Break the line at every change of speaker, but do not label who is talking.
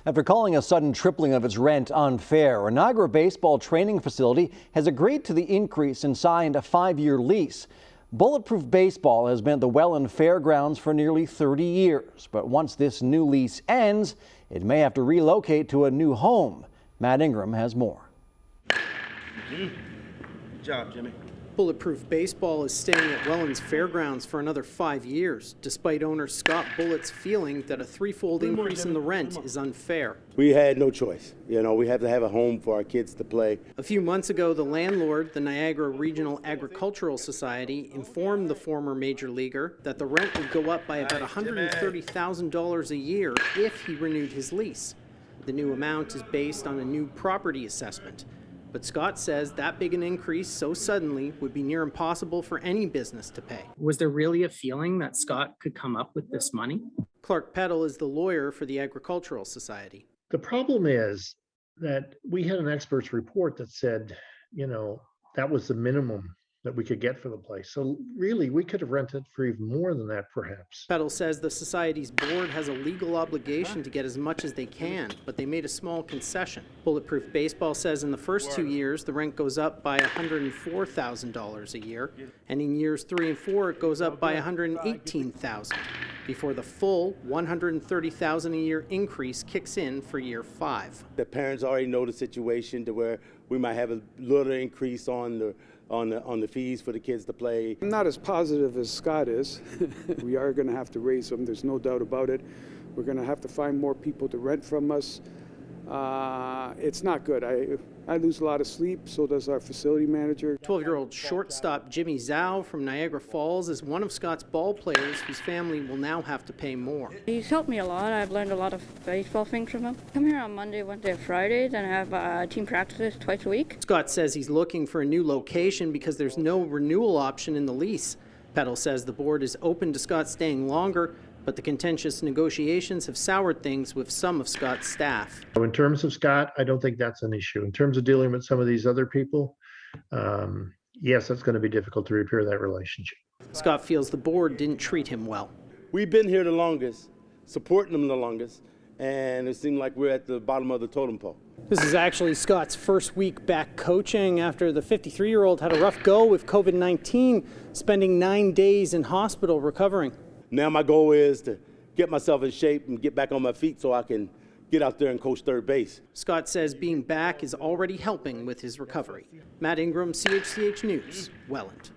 After calling a sudden tripling of its rent unfair, a Niagara baseball training facility has agreed to the increase and signed a 5-year lease. Bulletproof Baseball has been at the Welland fairgrounds for nearly 30 years. But once this new lease ends, it may have to relocate to a new home. Matt Ingram has more.
Good job, Jimmy.
Bulletproof Baseball is staying at Welland's fairgrounds for another 5 years, despite owner Scott Bullett's feeling that a threefold increase in the rent is unfair.
We had no choice. We have to have a home for our kids to play.
A few months ago, the landlord, the Niagara Regional Agricultural Society, informed the former major leaguer that the rent would go up by about $130,000 a year if he renewed his lease. The new amount is based on a new property assessment. But Scott says that big an increase so suddenly would be near impossible for any business to pay.
Was there really a feeling that Scott could come up with this money?
Peddle is the lawyer for the Agricultural Society.
The problem is that we had an expert's report that said, that was the minimum that we could get for the place. So really, we could have rented for even more than that, perhaps.
Peddle says the Society's board has a legal obligation to get as much as they can, but they made a small concession. Bulletproof Baseball says in the first 2 years, the rent goes up by $104,000 a year, and in years 3 and 4, it goes up by $118,000, before the full $130,000 a year increase kicks in for year 5.
The parents already know the situation to where we might have a little increase on the fees for the kids to play.
I'm not as positive as Scott is. We are going to have to raise them, there's no doubt about it. We're going to have to find more people to rent from us. It's not good. I lose a lot of sleep, so does our facility manager.
12-year-old shortstop Jimmy Zhao from Niagara Falls is one of Scott's ball players whose family will now have to pay more.
He's helped me a lot. I've learned a lot of baseball things from him. Come here on Monday, Wednesday, Friday, then I have team practices twice a week.
Scott says he's looking for a new location because there's no renewal option in the lease. Peddle says the board is open to Scott staying longer, but the contentious negotiations have soured things with some of Scott's staff.
In terms of Scott, I don't think that's an issue. In terms of dealing with some of these other people, yes, it's going to be difficult to repair that relationship.
Scott feels the board didn't treat him well.
We've been here the longest, supporting them the longest, and it seemed like we're at the bottom of the totem pole.
This is actually Scott's first week back coaching after the 53-year-old had a rough go with COVID-19, spending 9 days in hospital recovering.
Now my goal is to get myself in shape and get back on my feet so I can get out there and coach third base.
Scott says being back is already helping with his recovery. Matt Ingram, CHCH News, Welland.